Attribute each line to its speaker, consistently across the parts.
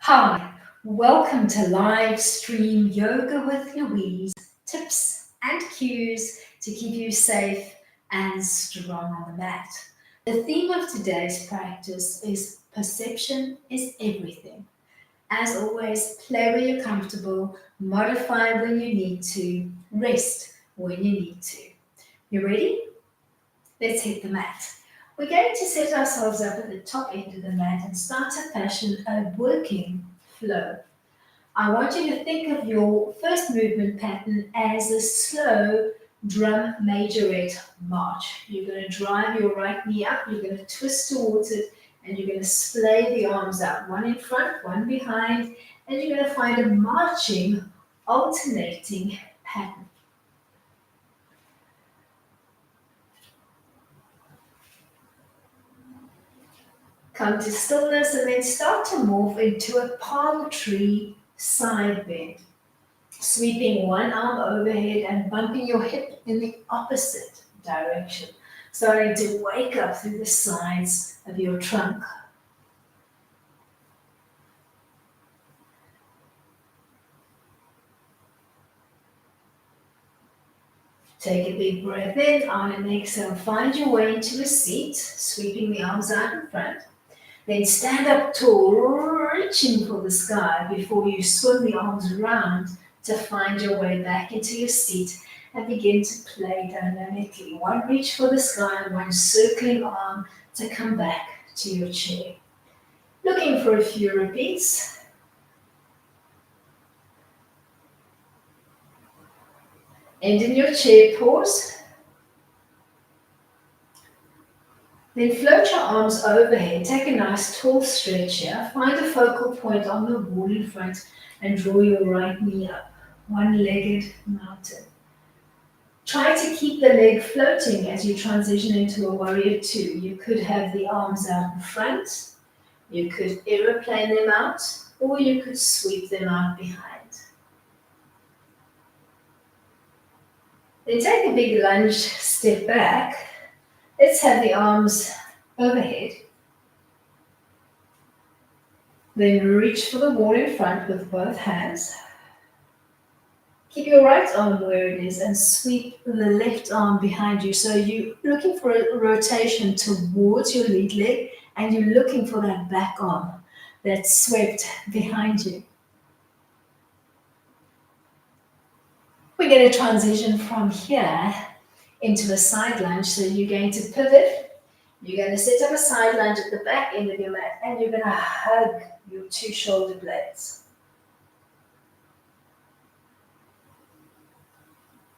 Speaker 1: Hi, welcome to live stream yoga with Louise. Tips and cues to keep you safe and strong on the mat. The theme of today's practice is perception is everything. As always, play where you're comfortable, modify when you need to, rest when you need to. You ready? Let's hit the mat. We're going to set ourselves up at the top end of the mat and start to fashion a working flow. I want you to think of your first movement pattern as a slow drum majorette march. You're going to drive your right knee up, you're going to twist towards it, and you're going to splay the arms out, one in front, one behind, and you're going to find a marching, alternating pattern. Come to stillness and then start to move into a palm tree side bend. Sweeping one arm overhead and bumping your hip in the opposite direction. Starting to wake up through the sides of your trunk. Take a big breath in, on an exhale, find your way into a seat, sweeping the arms out in front. Then stand up tall, reaching for the sky before you swim the arms around to find your way back into your seat and begin to play dynamically. One reach for the sky, one circling arm to come back to your chair. Looking for a few repeats. End in your chair pause. Then float your arms overhead. Take a nice tall stretch here. Find a focal point on the wall in front and draw your right knee up. One-legged mountain. Try to keep the leg floating as you transition into a warrior two. You could have the arms out in front, you could aeroplane them out, or you could sweep them out behind. Then take a big lunge, step back. Let's have the arms overhead. Then reach for the wall in front with both hands. Keep your right arm where it is and sweep the left arm behind you. So you're looking for a rotation towards your lead leg and you're looking for that back arm that's swept behind you. We're going to transition from here into a side lunge. So you're going to pivot. You're going to set up a side lunge at the back end of your mat and you're going to hug your two shoulder blades.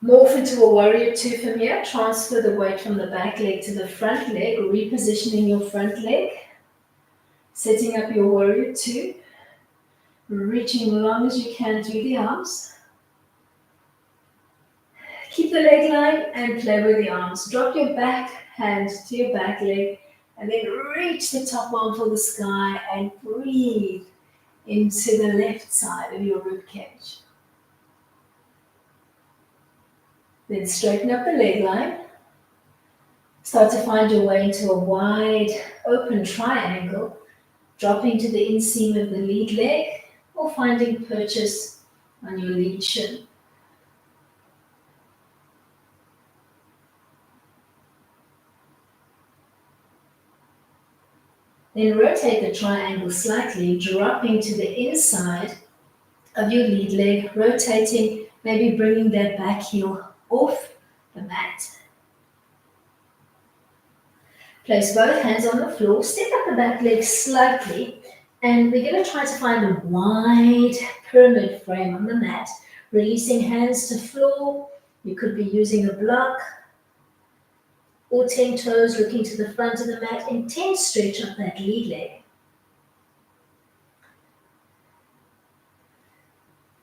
Speaker 1: Morph into a warrior two from here. Transfer the weight from the back leg to the front leg, repositioning your front leg. Setting up your warrior two. Reaching long as you can through the arms. Keep the leg line and play with the arms. Drop your back hand to your back leg and then reach the top arm for the sky and breathe into the left side of your rib cage. Then straighten up the leg line. Start to find your way into a wide open triangle, dropping to the inseam of the lead leg or finding purchase on your lead shin. Then rotate the triangle slightly, dropping to the inside of your lead leg, rotating, maybe bringing that back heel off the mat. Place both hands on the floor, step up the back leg slightly, and we're going to try to find a wide pyramid frame on the mat, releasing hands to floor. You could be using a block or 10 toes looking to the front of the mat. Intense stretch of that lead leg.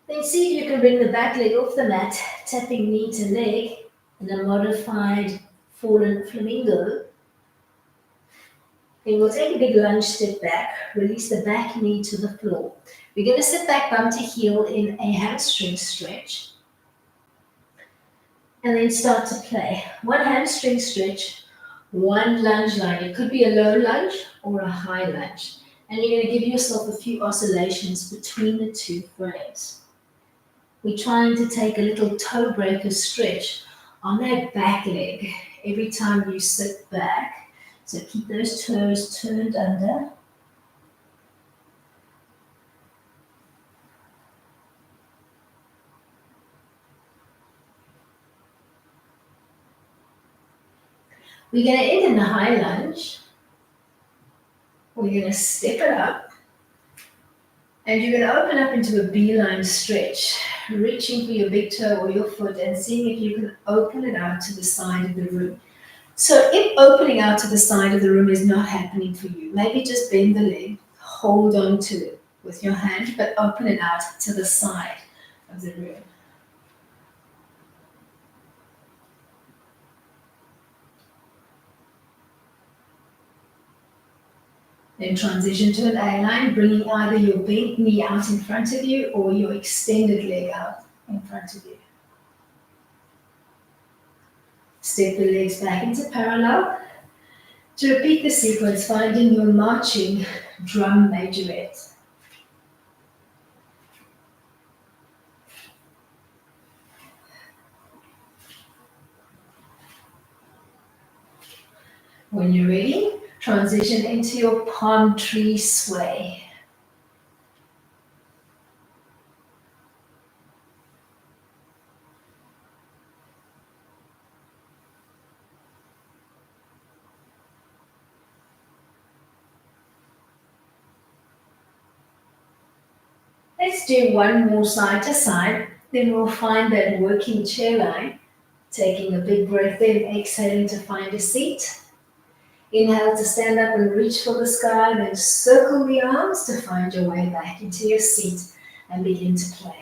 Speaker 1: Then see if you can bring the back leg off the mat, tapping knee to leg in a modified fallen flamingo. Then we'll take a big lunge step back, release the back knee to the floor. We're going to sit back bum to heel in a hamstring stretch. And then start to play. One hamstring stretch, one lunge line. It could be a low lunge or a high lunge. And you're going to give yourself a few oscillations between the two frames. We're trying to take a little toe breaker stretch on that back leg every time you sit back. So keep those toes turned under. We're going to end in the high lunge. We're going to step it up. And you're going to open up into a beeline stretch, reaching for your big toe or your foot and seeing if you can open it out to the side of the room. So if opening out to the side of the room is not happening for you, maybe just bend the leg, hold on to it with your hand, but open it out to the side of the room. Then transition to an A-line, bringing either your bent knee out in front of you or your extended leg out in front of you. Step the legs back into parallel. To repeat the sequence, finding your marching drum majorette. When you're ready, transition into your palm tree sway. Let's do one more side to side, then we'll find that working chair line, taking a big breath in, exhaling to find a seat. Inhale to stand up and reach for the sky, then circle the arms to find your way back into your seat and begin to play.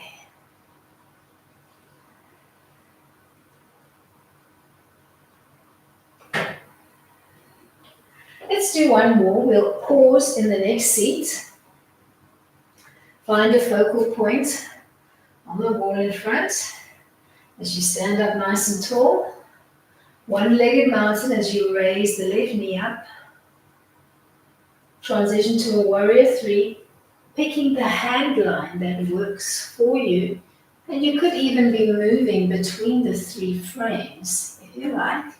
Speaker 1: Let's do one more. We'll pause in the next seat. Find a focal point on the wall in front as you stand up nice and tall. One-legged mountain as you raise the left knee up. Transition to a warrior three, picking the hand line that works for you. And you could even be moving between the three frames if you like.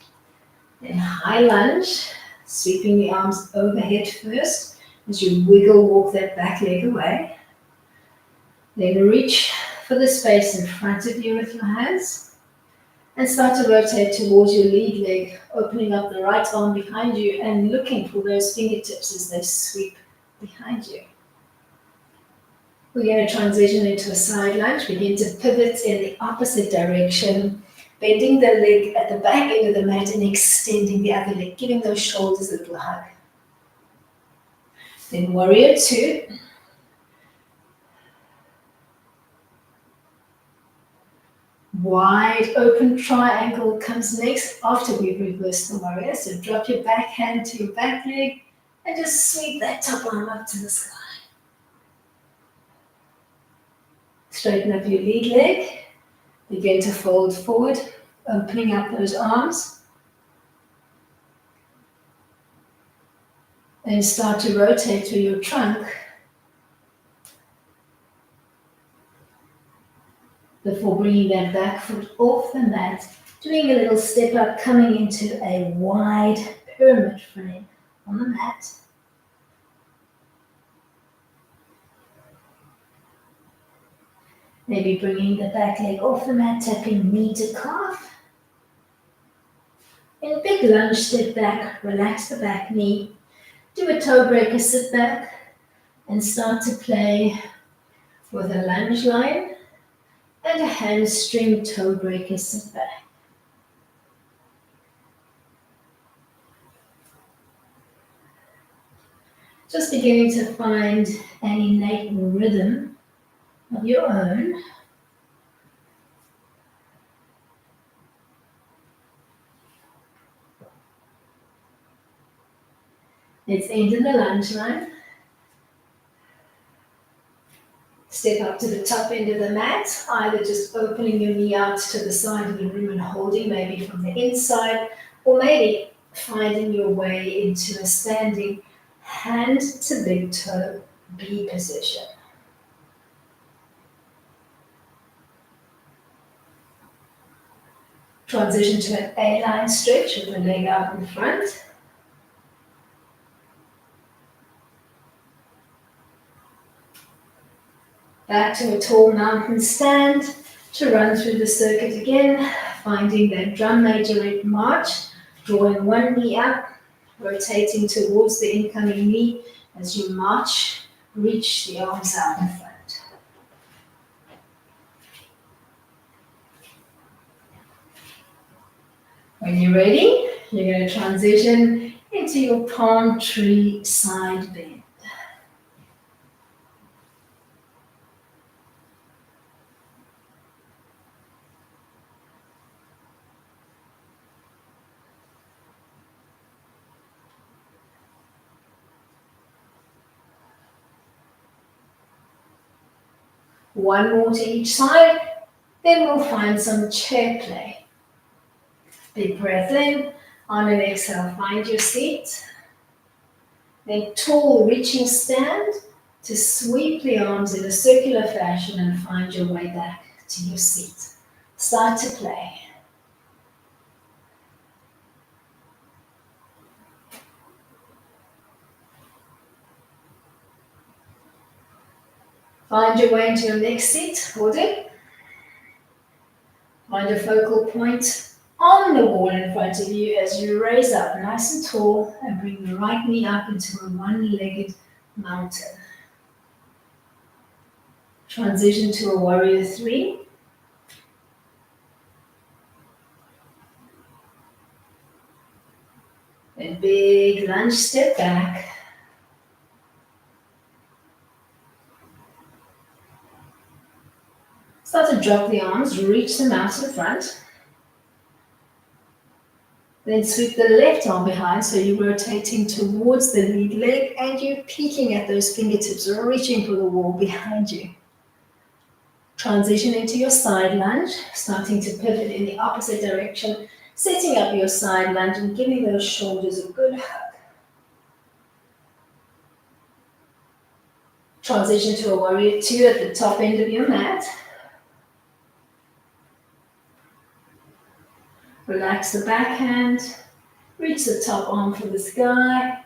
Speaker 1: Then high lunge, sweeping the arms overhead first as you wiggle walk that back leg away. Then reach for the space in front of you with your hands and start to rotate towards your lead leg, opening up the right arm behind you and looking for those fingertips as they sweep behind you. We're going to transition into a side lunge, begin to pivot in the opposite direction, bending the leg at the back end of the mat and extending the other leg, giving those shoulders a little hug. Then warrior two. Wide open triangle comes next after we've reversed the warrior. So drop your back hand to your back leg and just sweep that top arm up to the sky. Straighten up your lead leg. Begin to fold forward, opening up those arms. Then start to rotate through your trunk before bringing that back foot off the mat, doing a little step up, coming into a wide pyramid frame on the mat. Maybe bringing the back leg off the mat, tapping knee to calf. In a big lunge, step back, relax the back knee. Do a toe breaker, sit back, and start to play with a lunge line and a hamstring toe breaker, sit back. Just beginning to find an innate rhythm of your own. Let's end in the lunge line. Step up to the top end of the mat, either just opening your knee out to the side of the room and holding maybe from the inside, or maybe finding your way into a standing hand to big toe, B position. Transition to an A-line stretch with the leg out in front. Back to a tall mountain stand to run through the circuit again, finding that drum majorette march, drawing one knee up, rotating towards the incoming knee as you march, reach the arms out in front. When you're ready, you're going to transition into your palm tree side bend. One more to each side, then we'll find some chair play. Big breath in, on an exhale, find your seat. Then tall reaching stand to sweep the arms in a circular fashion and find your way back to your seat. Start to play. Find your way into your next seat, hold it. Find a focal point on the wall in front of you as you raise up nice and tall and bring the right knee up into a one-legged mountain. Transition to a warrior three. Then big lunge step back. Start to drop the arms, reach them out in front. Then sweep the left arm behind, so you're rotating towards the lead leg and you're peeking at those fingertips or reaching for the wall behind you. Transition into your side lunge, starting to pivot in the opposite direction, setting up your side lunge and giving those shoulders a good hug. Transition to a warrior two at the top end of your mat. Relax the backhand, reach the top arm for the sky.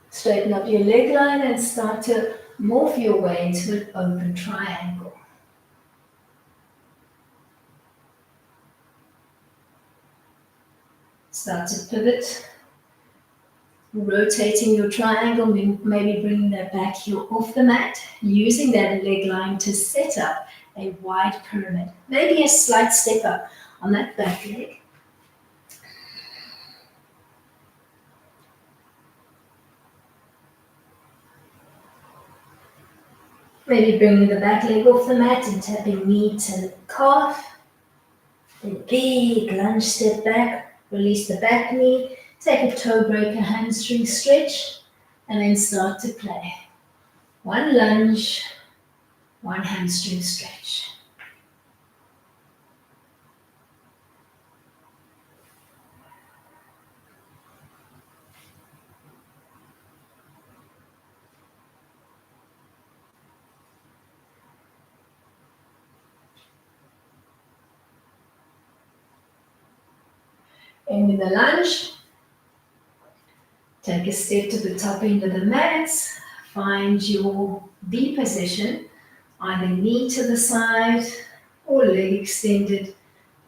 Speaker 1: Straighten up your leg line and start to morph your way into an open triangle. Start to pivot, rotating your triangle, maybe bringing that back heel off the mat, using that leg line to set up a wide pyramid. Maybe a slight step up on that back leg. Maybe bringing the back leg off the mat and tapping knee to calf. Then big lunge step back, release the back knee, take a toe breaker hamstring stretch, and then start to play. One lunge, one hamstring stretch. And in the lunge, take a step to the top end of the mat, find your B position, either knee to the side or leg extended,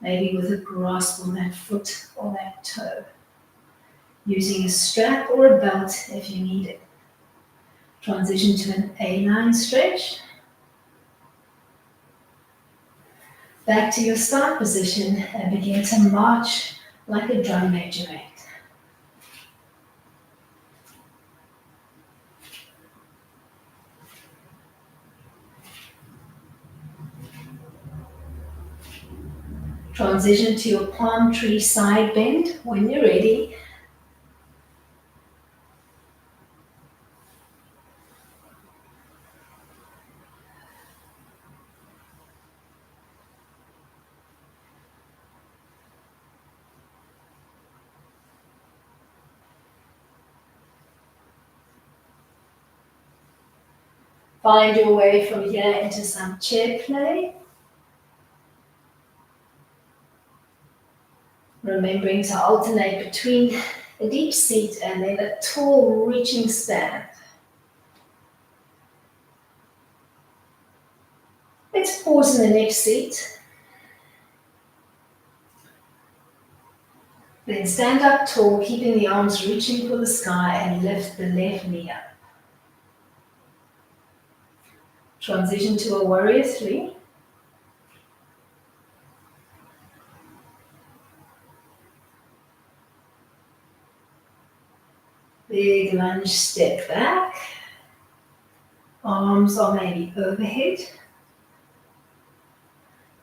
Speaker 1: maybe with a grasp on that foot or that toe. Using a strap or a belt if you need it. Transition to an A-line stretch. Back to your start position and begin to march like a drum majorette. Transition to your palm tree side bend when you're ready. Find your way from here into some chair play. Remembering to alternate between a deep seat and then a tall reaching stand. Let's pause in the next seat. Then stand up tall, keeping the arms reaching for the sky, and lift the left knee up. Transition to a warrior 3. Big lunge, step back. Arms are maybe overhead.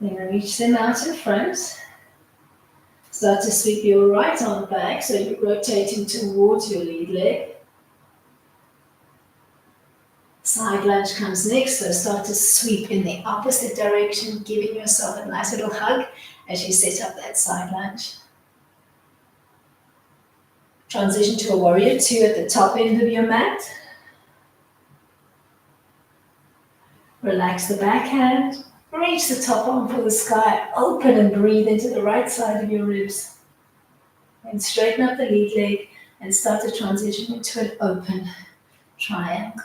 Speaker 1: Then reach them out in front. Start to sweep your right arm back, so you're rotating towards your lead leg. Side lunge comes next, so start to sweep in the opposite direction, giving yourself a nice little hug as you set up that side lunge. Transition to a warrior 2 at the top end of your mat. Relax the backhand. Reach the top arm for the sky. Open and breathe into the right side of your ribs. Then straighten up the lead leg and start to transition into an open triangle.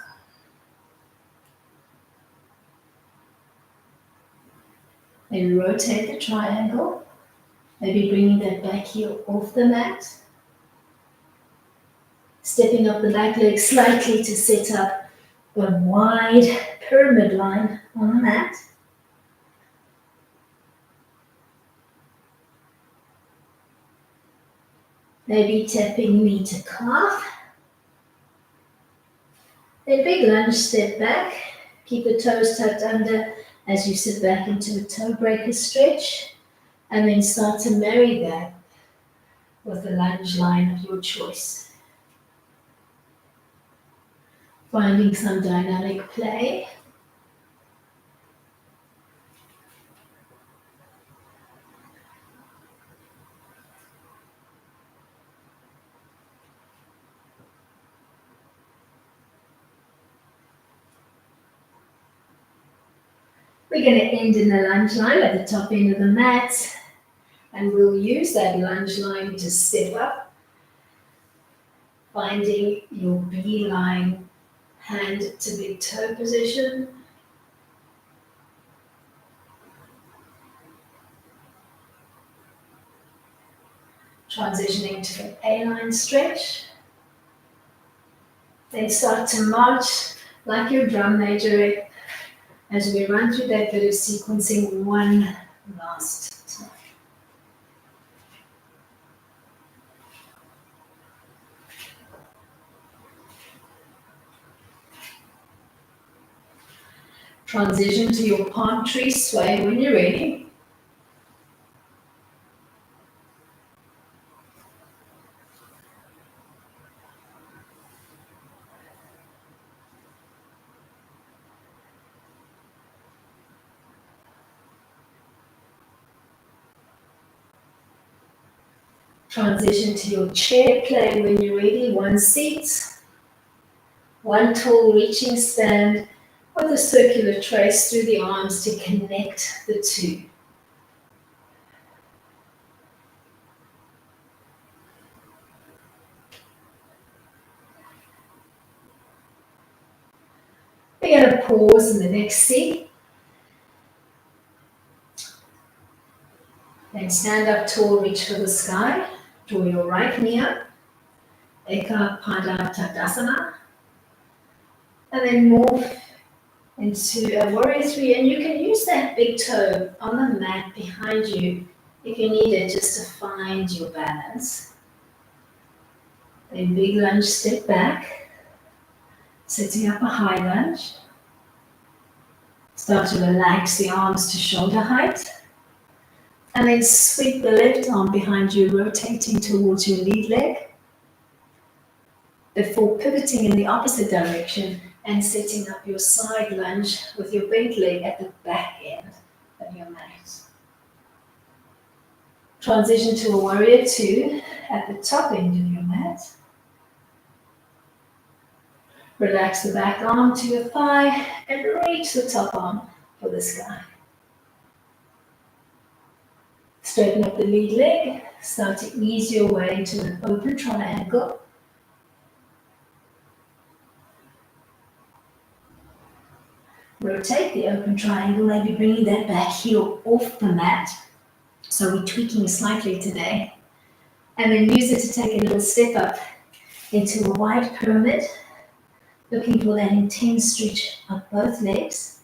Speaker 1: Then rotate the triangle. Maybe bringing that back heel off the mat. Stepping up the back leg slightly to set up a wide pyramid line on the mat. Maybe tapping knee to calf. Then big lunge, step back. Keep the toes tucked under as you sit back into a toe breaker stretch. And then start to marry that with the lunge line of your choice. Finding some dynamic play. We're going to end in the lunge line at the top end of the mat, and we'll use that lunge line to step up, finding your B-line hand to big toe position. Transitioning to an A-line stretch. Then start to march like your drum major as we run through that bit of sequencing one last time. Transition to your palm tree sway when you're ready. Transition to your chair play when you're ready. One seat, one tall reaching stand with a circular trace through the arms to connect the two. We're going to pause in the next seat. Then stand up tall, reach for the sky. Draw your right knee up. Eka Pada Tadasana. And then move into a warrior 3. And you can use that big toe on the mat behind you if you need it, just to find your balance. Then big lunge, step back. Setting up a high lunge. Start to relax the arms to shoulder height. And then sweep the left arm behind you, rotating towards your lead leg. Before pivoting in the opposite direction and setting up your side lunge with your bent leg at the back end of your mat. Transition to a warrior 2 at the top end of your mat. Relax the back arm to your thigh and reach the top arm for the sky. Straighten up the lead leg. Start to ease your way into an open triangle. Rotate the open triangle, maybe bringing that back heel off the mat. So we're tweaking slightly today. And then use it to take a little step up into a wide pyramid, looking for that intense stretch of both legs.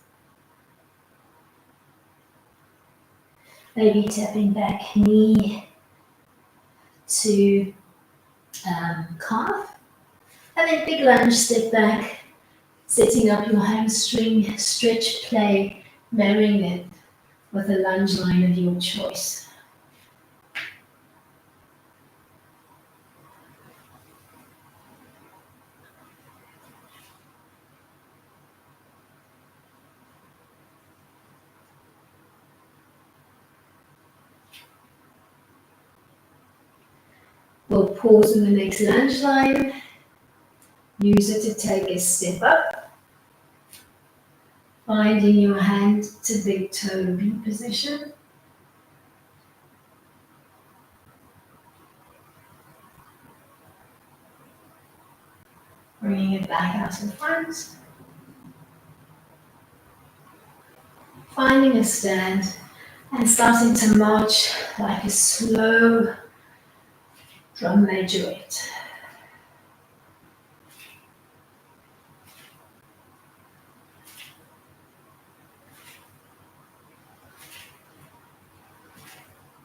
Speaker 1: Maybe tapping back knee to calf. And then big lunge, step back, setting up your hamstring stretch play, marrying it with a lunge line of your choice. We'll pause in the next lunge line. Use it to take a step up. Finding your hand to big toe B position. Bringing it back out in front. Finding a stand and starting to march like a slow drum majorette.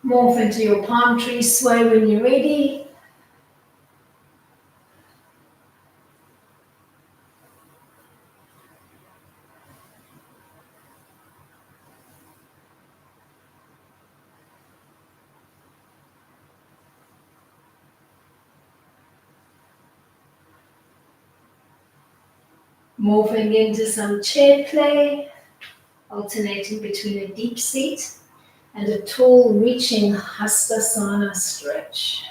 Speaker 1: Morph into your palm tree sway when you're ready. Morphing into some chair play, alternating between a deep seat and a tall reaching Hastasana stretch.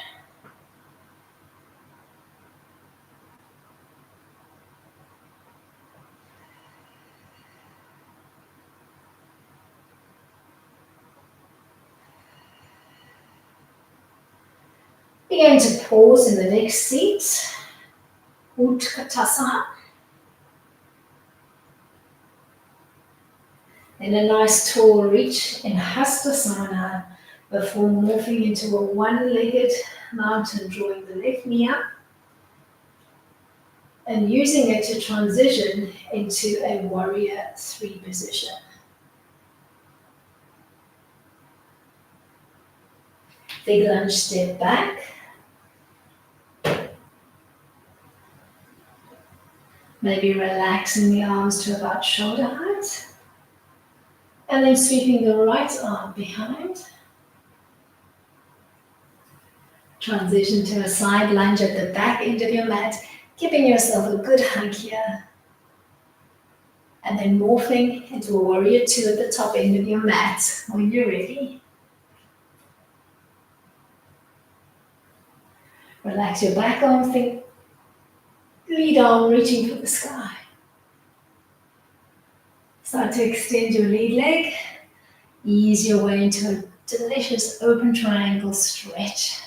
Speaker 1: Begin to pause in the next seat, Utkatasana. And a nice tall reach in Hastasana before morphing into a one-legged mountain, drawing the left knee up and using it to transition into a warrior three position. Big lunge step back. Maybe relaxing the arms to about shoulder height. And then sweeping the right arm behind. Transition to a side lunge at the back end of your mat, giving yourself a good hug here. And then morphing into a warrior two at the top end of your mat when you're ready. Relax your back arm, think lead arm reaching for the sky. Start to extend your lead leg. Ease your way into a delicious open triangle stretch.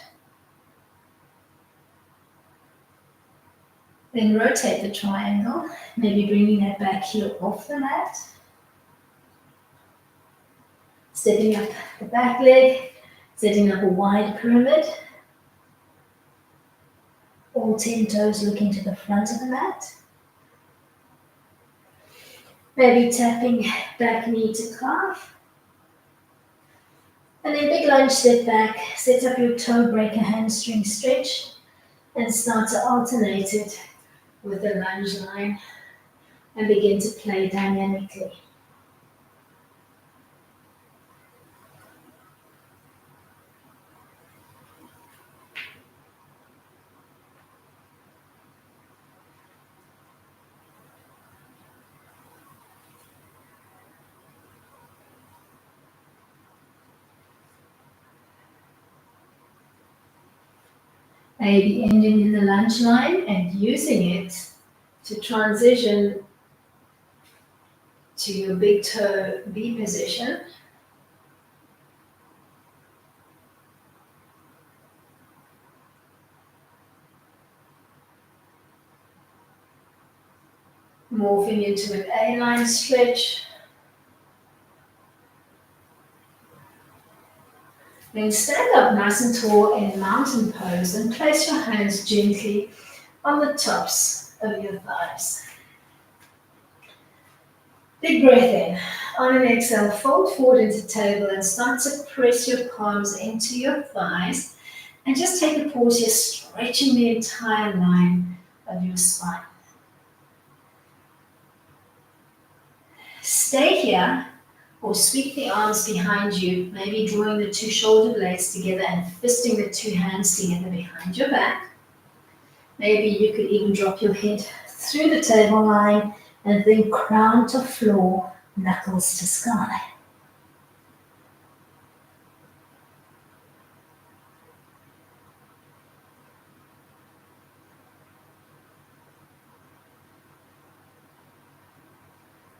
Speaker 1: Then rotate the triangle, maybe bringing that back heel off the mat. Stepping up the back leg, setting up a wide pyramid. All 10 toes looking to the front of the mat. Maybe tapping back knee to calf. And then big lunge, step back, set up your toe breaker hamstring stretch and start to alternate it with the lunge line and begin to play dynamically. Maybe ending in the lunge line and using it to transition to your big toe V position. Morphing into an A-line stretch. Then stand up nice and tall in mountain pose and place your hands gently on the tops of your thighs. Big breath in. On an exhale, fold forward into table and start to press your palms into your thighs. And just take a pause here, stretching the entire line of your spine. Stay here or sweep the arms behind you, maybe drawing the two shoulder blades together and fisting the two hands together behind your back. Maybe you could even drop your head through the table line and then crown to floor, knuckles to sky.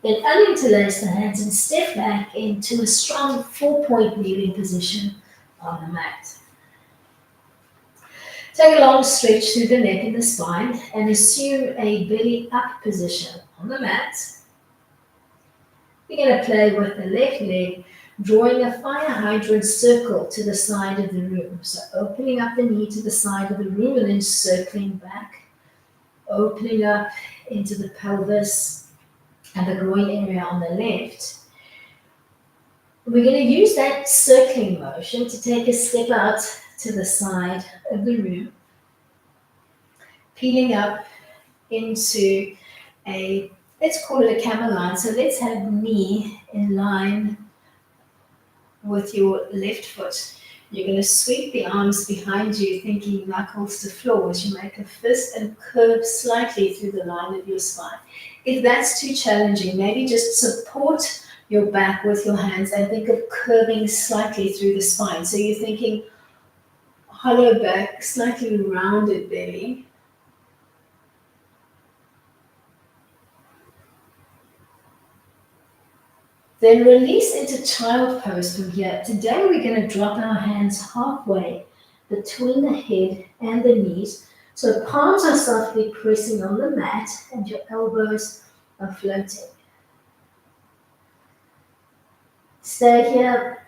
Speaker 1: Then uninterlace the hands and step back into a strong 4-point kneeling position on the mat. Take a long stretch through the neck and the spine and assume a belly up position on the mat. We're going to play with the left leg, drawing a fire hydrant circle to the side of the room. So opening up the knee to the side of the room and then circling back, opening up into the pelvis and the groin area on the left. We're going to use that circling motion to take a step out to the side of the room, peeling up into a, let's call it a camel line. So let's have knee in line with your left foot. You're going to sweep the arms behind you, thinking knuckles to floor as you make a fist and curve slightly through the line of your spine. If that's too challenging, maybe just support your back with your hands and think of curving slightly through the spine. So you're thinking hollow back, slightly rounded belly. Then release into child pose from here. Today we're going to drop our hands halfway between the head and the knees. So palms are softly pressing on the mat and your elbows are floating. Stay here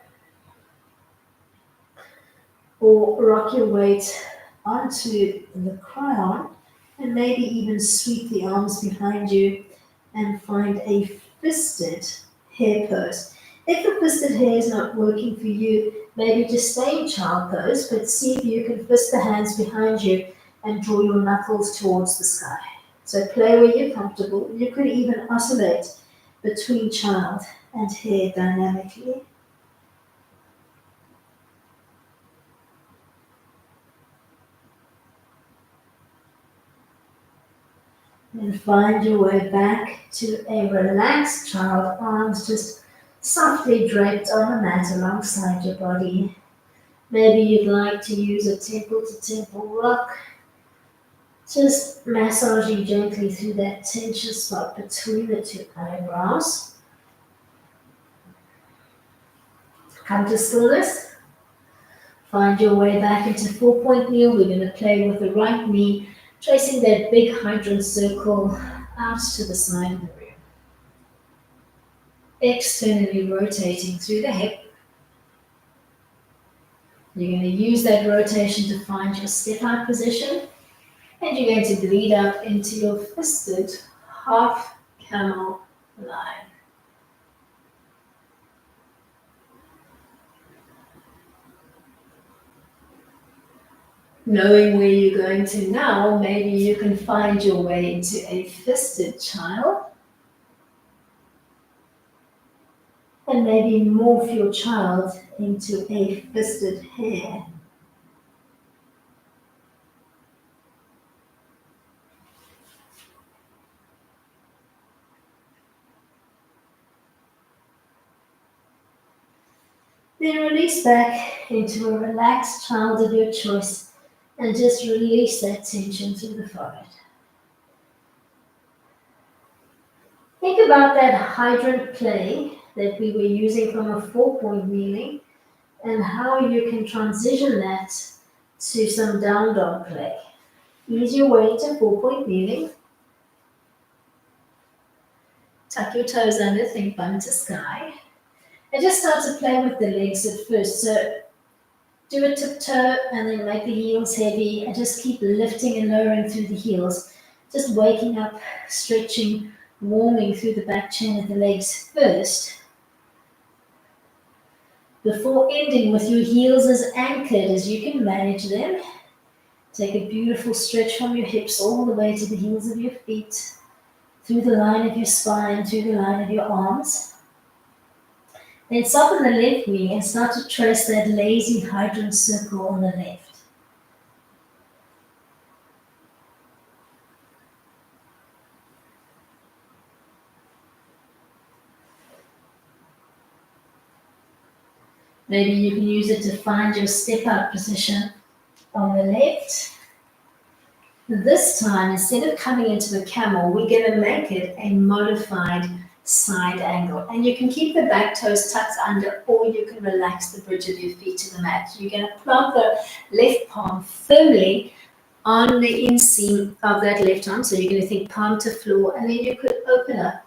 Speaker 1: or rock your weight onto the crown and maybe even sweep the arms behind you and find a fisted hair pose. If the fisted hair is not working for you, maybe just stay in child pose, but see if you can fist the hands behind you and draw your knuckles towards the sky. So play where you're comfortable. You could even oscillate between child and hair dynamically. And find your way back to a relaxed child, arms just softly draped on the mat alongside your body. Maybe you'd like to use a temple to temple rock, just massaging gently through that tension spot between the two eyebrows. Come to stillness. Find your way back into 4-point kneel. We're going to play with the right knee, tracing that big hydrant circle out to the side of the room. Externally rotating through the hip. You're going to use that rotation to find your step out position. And you're going to bleed up into your fisted half camel line. Knowing where you're going to now, maybe you can find your way into a fisted child. And maybe morph your child into a fisted hare. Then release back into a relaxed child of your choice and just release that tension through the forehead. Think about that hydrant play that we were using from a 4-point kneeling and how you can transition that to some down dog play. Ease your way into 4-point kneeling. Tuck your toes under, think bum to sky. And just start to play with the legs at first. So do a tiptoe and then make the heels heavy and just keep lifting and lowering through the heels. Just waking up, stretching, warming through the back chain of the legs first before ending with your heels as anchored as you can manage them. Take a beautiful stretch from your hips all the way to the heels of your feet, through the line of your spine, through the line of your arms. Then soften the left knee and start to trace that lazy hydrant circle on the left. Maybe you can use it to find your step out position on the left. This time, instead of coming into a camel, we're going to make it a modified side angle. And you can keep the back toes tucked under, or you can relax the bridge of your feet to the mat. You're going to plant the left palm firmly on the inseam of that left arm. So you're going to think palm to floor, and then you could open up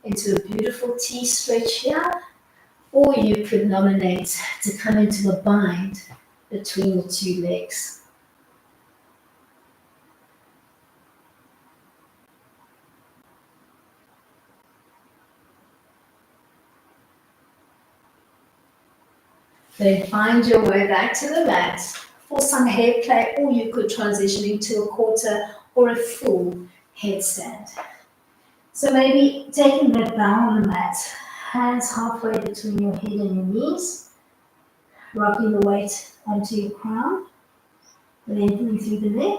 Speaker 1: into a beautiful T stretch here, or you could nominate to come into a bind between the two legs. Then find your way back to the mat for some head play, or you could transition into a quarter or a full headstand. So maybe taking that bow on the mat, hands halfway between your head and your knees, rocking the weight onto your crown, lengthening through the neck,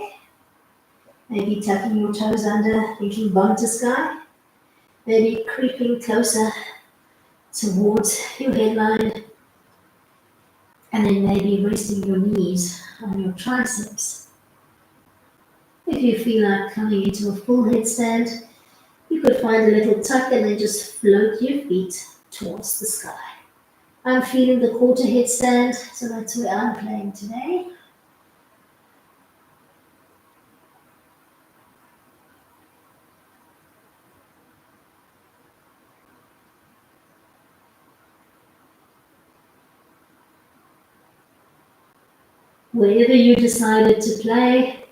Speaker 1: maybe tucking your toes under, thinking bum to sky, maybe creeping closer towards your headline, and then maybe resting your knees on your triceps. If you feel like coming into a full headstand, you could find a little tuck and then just float your feet towards the sky. I'm feeling the quarter headstand, so that's where I'm playing today. Wherever you decided to play,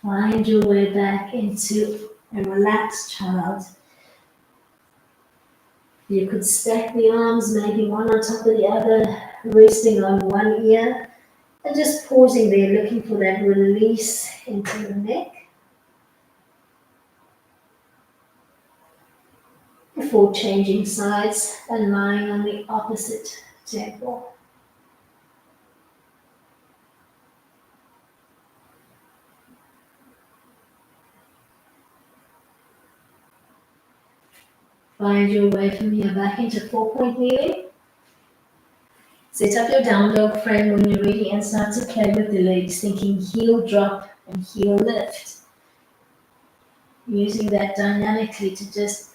Speaker 1: find your way back into a relaxed child. You could stack the arms, maybe one on top of the other, resting on one ear, and just pausing there, looking for that release into the neck before changing sides and lying on the opposite temple. Find your way from here back into 4-point kneeling. Set up your down dog frame when you're ready and start to play with the legs, thinking heel drop and heel lift. Using that dynamically to just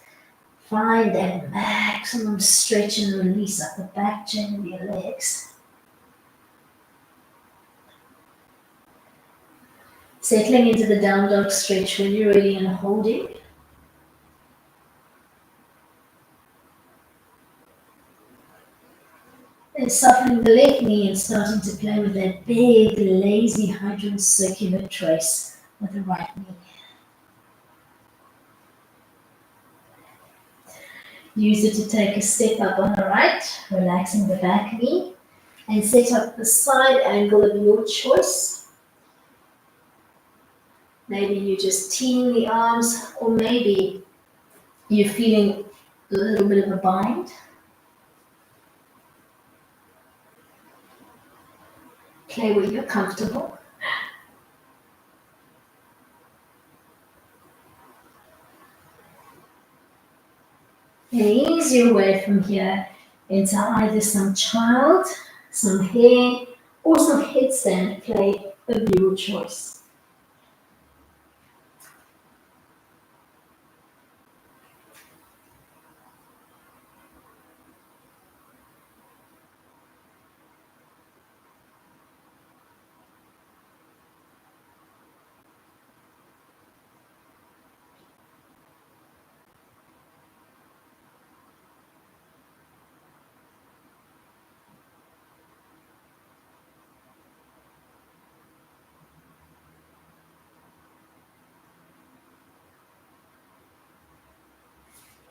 Speaker 1: find that maximum stretch and release up the back chain of your legs. Settling into the down dog stretch when you're ready and holding. Then softening the left knee and starting to play with that big, lazy hydrant circular trace with the right knee. Use it to take a step up on the right, relaxing the back knee, and set up the side angle of your choice. Maybe you're just teeing the arms, or maybe you're feeling a little bit of a bind. Play where you're comfortable. And ease your way from here into either some child, some hair, or some headstand play of your choice.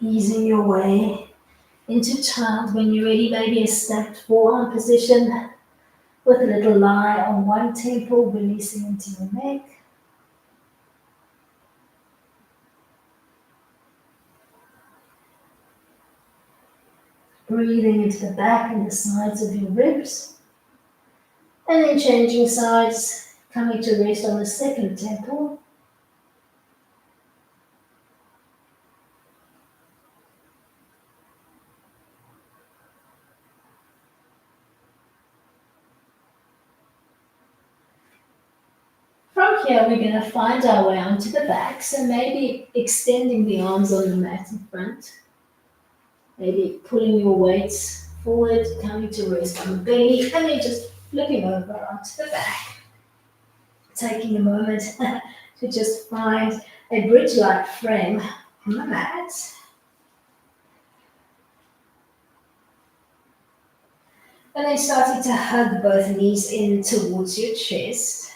Speaker 1: Easing your way into child. When you're ready, maybe a stacked forearm position with a little lie on one temple, releasing into your neck. Breathing into the back and the sides of your ribs. And then changing sides, coming to rest on the second temple. From here, we're going to find our way onto the back. So maybe extending the arms on the mat in front. Maybe pulling your weights forward, coming to rest on the belly, and then just flipping over onto the back. Taking a moment to just find a bridge-like frame on the mat. And then starting to hug both knees in towards your chest,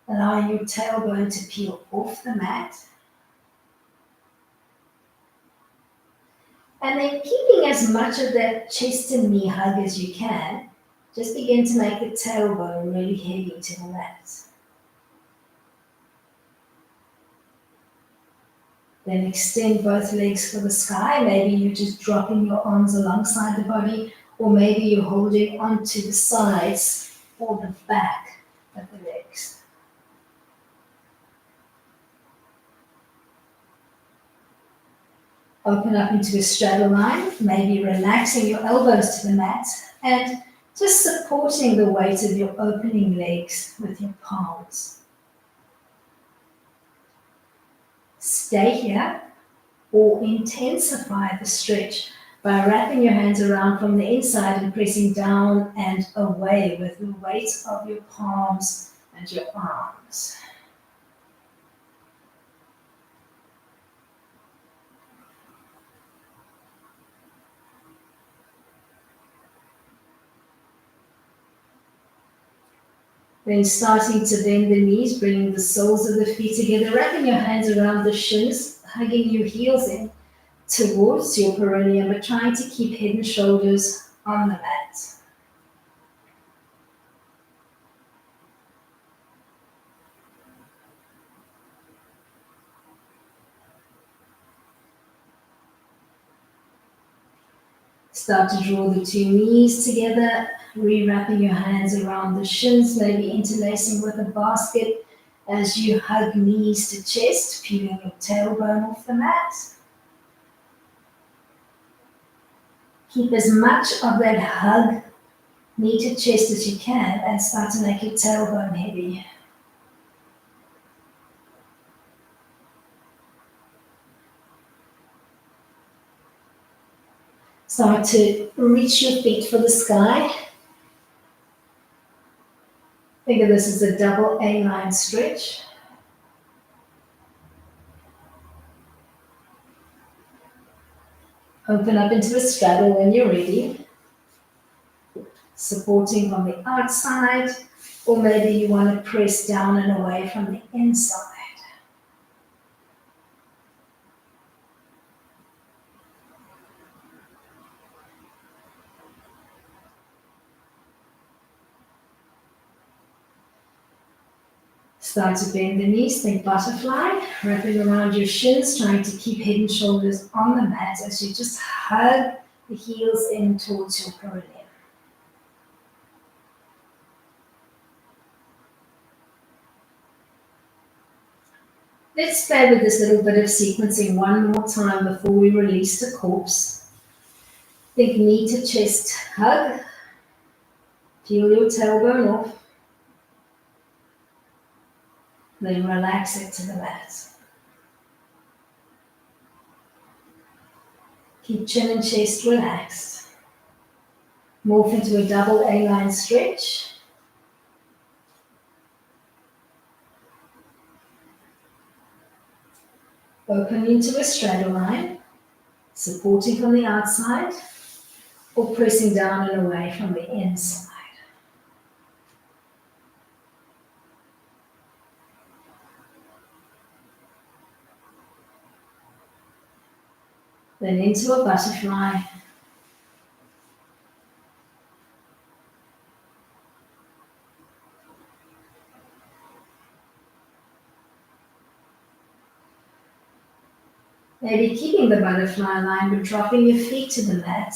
Speaker 1: allowing your tailbone to peel off the mat. And then keeping as much of that chest and knee hug as you can, just begin to make the tailbone really heavy to the mat. Then extend both legs for the sky. Maybe you're just dropping your arms alongside the body, or maybe you're holding onto the sides or the back of the legs. Open up into a straddle line, maybe relaxing your elbows to the mat and just supporting the weight of your opening legs with your palms. Stay here or intensify the stretch by wrapping your hands around from the inside and pressing down and away with the weight of your palms and your arms. Then starting to bend the knees, bringing the soles of the feet together, wrapping your hands around the shins, hugging your heels in towards your perineum, but trying to keep head and shoulders on the mat. Start to draw the two knees together, re-wrapping your hands around the shins, maybe interlacing with a basket as you hug knees to chest, peeling your tailbone off the mat. Keep as much of that hug knee to chest as you can and start to make your tailbone heavy. Start to reach your feet for the sky. Think of this as a double A-line stretch. Open up into a straddle when you're ready. Supporting from the outside, or maybe you want to press down and away from the inside. Start to bend the knees, think butterfly, wrapping around your shins, trying to keep head and shoulders on the mat as you just hug the heels in towards your perineum. Let's play with this little bit of sequencing one more time before we release the corpse. Think knee to chest hug, peel your tailbone off, then relax it to the mat. Keep chin and chest relaxed. Morph into a double A-line stretch. Open into a straddle line, supporting from the outside or pressing down and away from the inside. then into a butterfly. Maybe keeping the butterfly line but dropping your feet to the mat.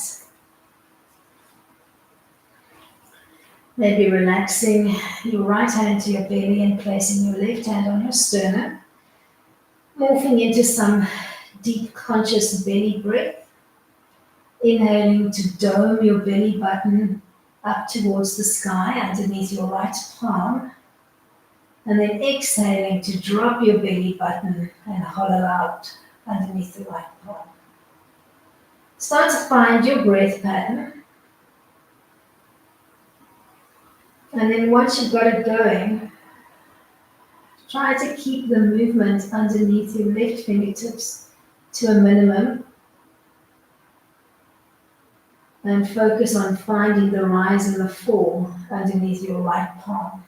Speaker 1: Maybe relaxing your right hand to your belly and placing your left hand on your sternum. Morphing into some deep conscious belly breath. Inhaling to dome your belly button up towards the sky underneath your right palm. And then exhaling to drop your belly button and hollow out underneath the right palm. Start to find your breath pattern. And then once you've got it going, try to keep the movement underneath your left fingertips to a minimum and focus on finding the rise and the fall underneath your right palm.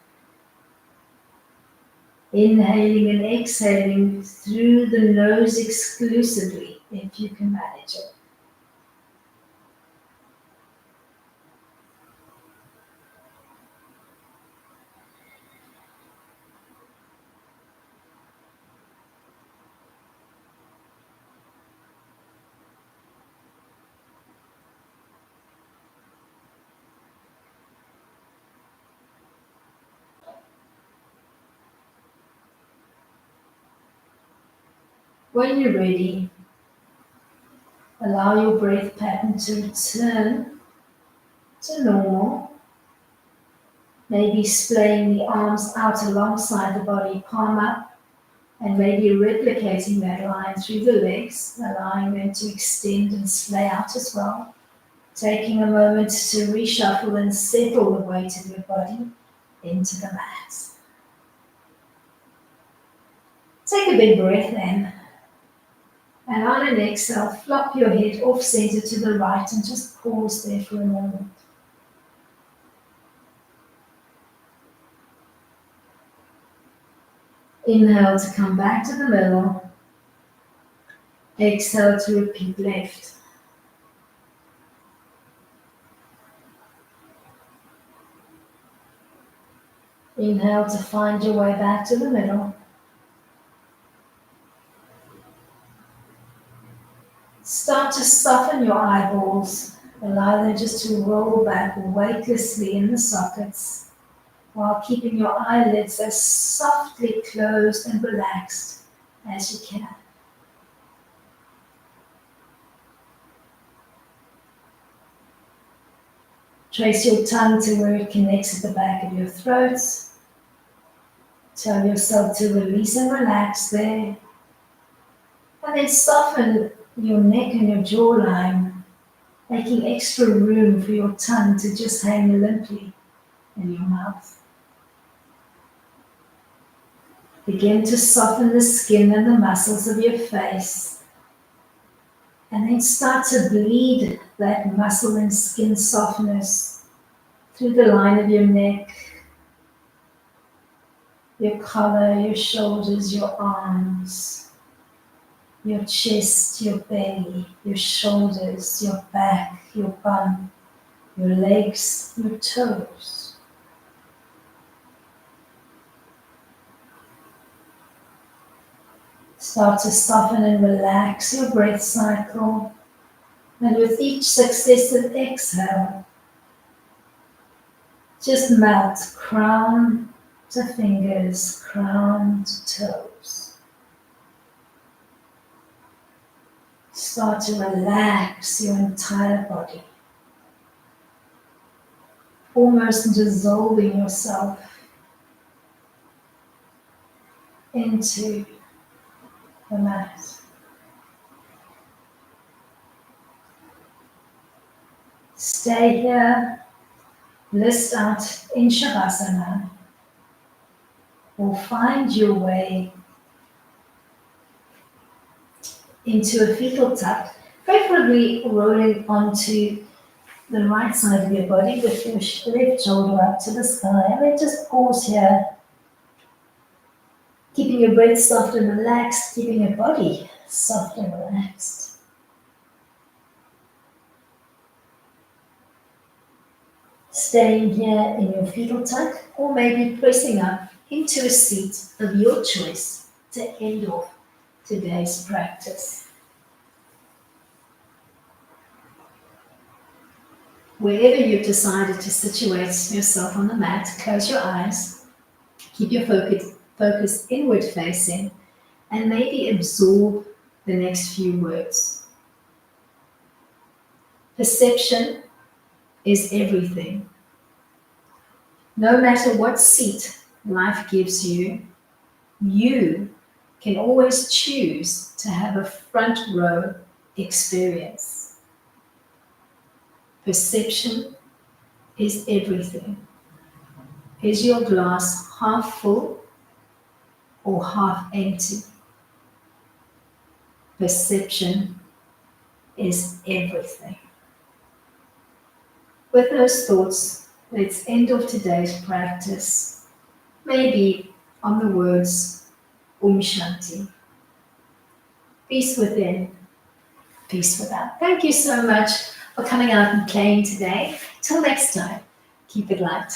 Speaker 1: Inhaling and exhaling through the nose exclusively, if you can manage it. When you're ready, allow your breath pattern to return to normal. Maybe splaying the arms out alongside the body, palm up, and maybe replicating that line through the legs, allowing them to extend and splay out as well. Taking a moment to reshuffle and settle the weight of your body into the mat. Take a big breath in. And on an exhale, flop your head off center to the right and just pause there for a moment. Inhale to come back to the middle. Exhale to repeat left. Inhale to find your way back to the middle. Start to soften your eyeballs. Allow them just to roll back weightlessly in the sockets while keeping your eyelids as softly closed and relaxed as you can. Trace your tongue to where it connects at the back of your throat. Tell yourself to release and relax there. And then soften your neck and your jawline, making extra room for your tongue to just hang limply in your mouth. Begin to soften the skin and the muscles of your face. And then start to bleed that muscle and skin softness through the line of your neck, your collar, your shoulders, your arms, your chest, your belly, your shoulders, your back, your bum, your legs, your toes. Start to soften and relax your breath cycle. And with each successive exhale, just melt crown to fingers, crown to toes. Start to relax your entire body, almost dissolving yourself into the mat. Stay here, list out in Shavasana, or find your way into a fetal tuck, preferably rolling onto the right side of your body with your left shoulder up to the sky. And then just pause here, keeping your breath soft and relaxed, keeping your body soft and relaxed. staying here in your fetal tuck, or maybe pressing up into a seat of your choice to end off today's practice. Wherever you've decided to situate yourself on the mat, close your eyes, keep your focus inward facing, and maybe absorb the next few words. Perception is everything. No matter what seat life gives you, you can always choose to have a front row experience. Perception is everything. Is your glass half full or half empty? Perception is everything. With those thoughts, let's end off today's practice, maybe on the words Shanti. Peace within, peace without. Thank you so much for coming out and playing today. Till next time, keep it light.